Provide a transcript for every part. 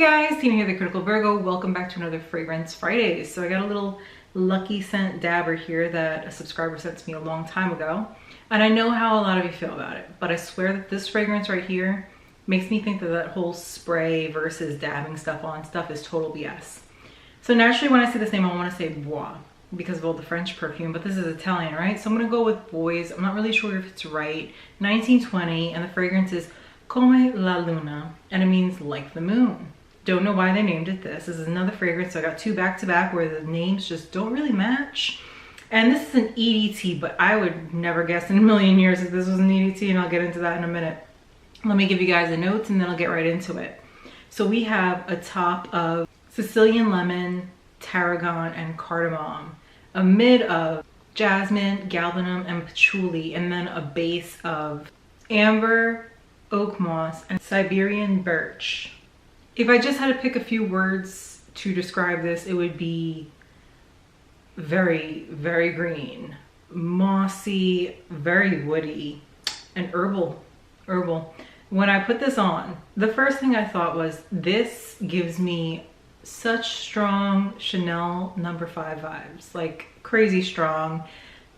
guys, Tina here, the Critical Virgo. Welcome back to another Fragrance Fridays. So I got a little lucky scent dabber here that a subscriber sent to me a long time ago. And I know how a lot of you feel about it, but I swear that this fragrance right here makes me think that that whole spray versus dabbing stuff on stuff is total BS. So naturally when I say this name, I want to say Bois because of all the French perfume, but this is Italian, right? So I'm going to go with Bois. I'm not really sure if it's right. 1920, and the fragrance is Come la Luna, and it means like the moon. Don't know why they named it this. This is another fragrance. So I got two back to back where the names just don't really match. And this is an EDT, but I would never guess in a million years if this was an EDT, and I'll get into that in a minute. Let me give you guys the notes and then I'll get right into it. So we have a top of Sicilian lemon, tarragon, and cardamom. A mid of jasmine, galbanum, and patchouli, and then a base of amber, oak moss, and Siberian birch. If I just had to pick a few words to describe this, it would be very, very green, mossy, very woody, and herbal. When I put this on, the first thing I thought was, this gives me such strong Chanel No. 5 vibes, like crazy strong.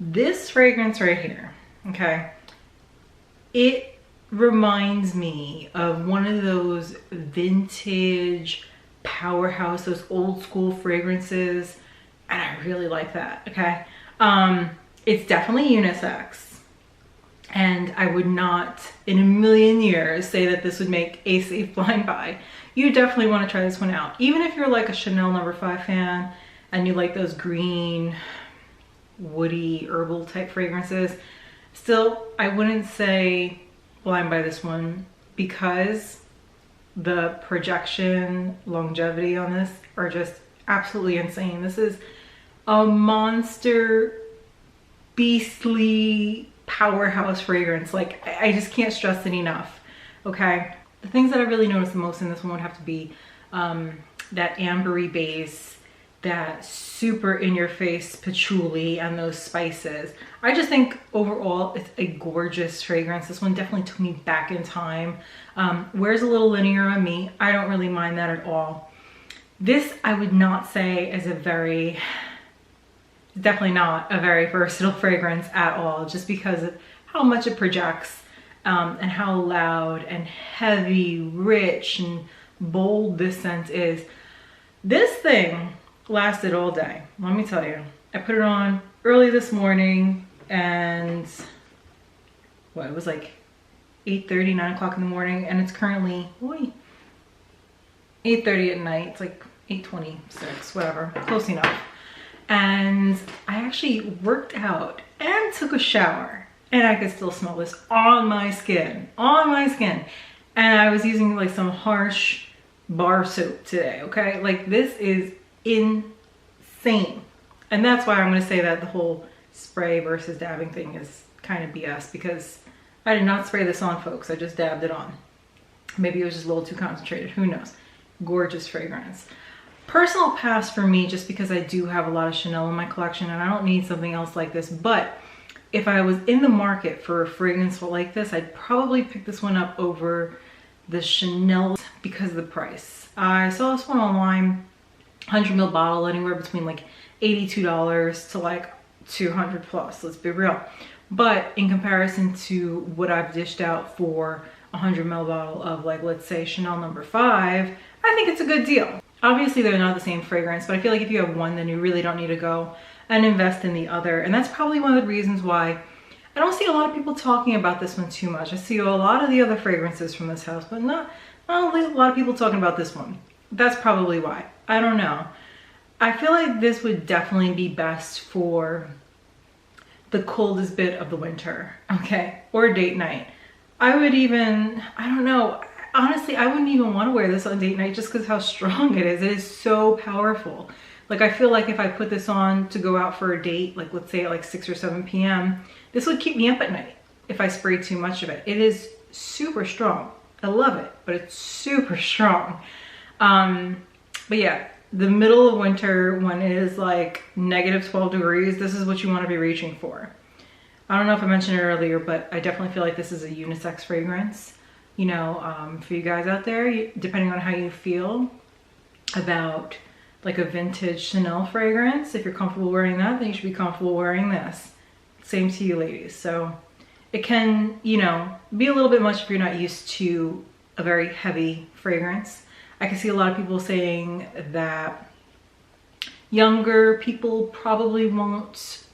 This fragrance right here, okay, it reminds me of one of those vintage powerhouse, those old school fragrances, and I really like that. Okay, it's definitely unisex, and I would not in a million years say that this would make a safe blind buy. You definitely want to try this one out, even if you're like a Chanel No. 5 fan and you like those green, woody, herbal type fragrances. Still, I wouldn't say blind buy this one because the projection, longevity on this are just absolutely insane. This is a monster, beastly powerhouse fragrance. Like, I just can't stress it enough. Okay, the things that I really noticed the most in this one would have to be that ambery base, that super in your face patchouli, and those spices. I just think overall it's a gorgeous fragrance. This one definitely took me back in time. Wears a little linear on me. I don't really mind that at all. This I would not say is definitely not a very versatile fragrance at all, just because of how much it projects and how loud and heavy, rich, and bold this scent is. This thing lasted all day, let me tell you. I put it on early this morning, and what, it was like 8:30, 9 o'clock in the morning, and it's currently 8:30 at night. It's like 8:26, whatever, close enough. And I actually worked out and took a shower, and I could still smell this on my skin, and I was using like some harsh bar soap today. Okay, like this is insane, and that's why I'm going to say that the whole spray versus dabbing thing is kind of BS, because I did not spray this on, folks. I just dabbed it on. Maybe it was just a little too concentrated, who knows. Gorgeous fragrance. Personal pass for me, just because I do have a lot of Chanel in my collection and I don't need something else like this. But if I was in the market for a fragrance like this, I'd probably pick this one up over the Chanel because of the price. I saw this one online, 100 ml bottle, anywhere between like $82 to like 200 plus, let's be real. But in comparison to what I've dished out for a 100 ml bottle of, like, let's say Chanel No. 5, I think it's a good deal. Obviously they're not the same fragrance, but I feel like if you have one, then you really don't need to go and invest in the other. And that's probably one of the reasons why I don't see a lot of people talking about this one too much. I see a lot of the other fragrances from this house, but not a lot of people talking about this one. That's probably why. I don't know. I feel like this would definitely be best for the coldest bit of the winter, okay? Or date night. I would even, I don't know, honestly, I wouldn't even want to wear this on date night just because how strong it is. It is so powerful. Like, I feel like if I put this on to go out for a date, like let's say at like 6 or 7 p.m., this would keep me up at night if I sprayed too much of it. It is super strong. I love it, but it's super strong. But yeah, the middle of winter when it is like -12 degrees, this is what you want to be reaching for. I don't know if I mentioned it earlier, but I definitely feel like this is a unisex fragrance. you know, for you guys out there, depending on how you feel about like a vintage Chanel fragrance, if you're comfortable wearing that, then you should be comfortable wearing this. Same to you ladies. So it can, you know, be a little bit much if you're not used to a very heavy fragrance. I can see a lot of people saying that younger people probably won't,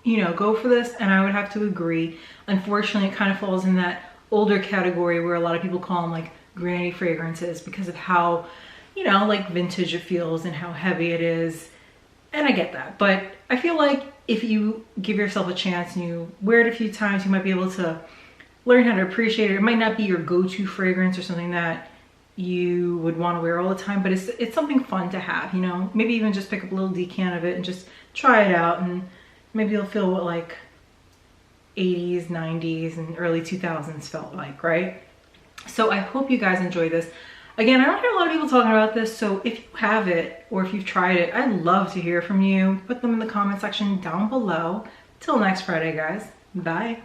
you know, go for this, and I would have to agree. Unfortunately, it kind of falls in that older category where a lot of people call them like granny fragrances because of how, you know, like vintage it feels and how heavy it is. And I get that, but I feel like if you give yourself a chance and you wear it a few times, you might be able to learn how to appreciate it. It might not be your go-to fragrance or something that you would want to wear all the time, but it's something fun to have, you know. Maybe even just pick up a little decan of it and just try it out, and maybe you'll feel what like 80s, 90s, and early 2000s felt like, right? So I hope you guys enjoy this. Again, I don't hear a lot of people talking about this, so if you have it or if you've tried it, I'd love to hear from you. Put them in the comment section down below. Till next Friday, guys. Bye.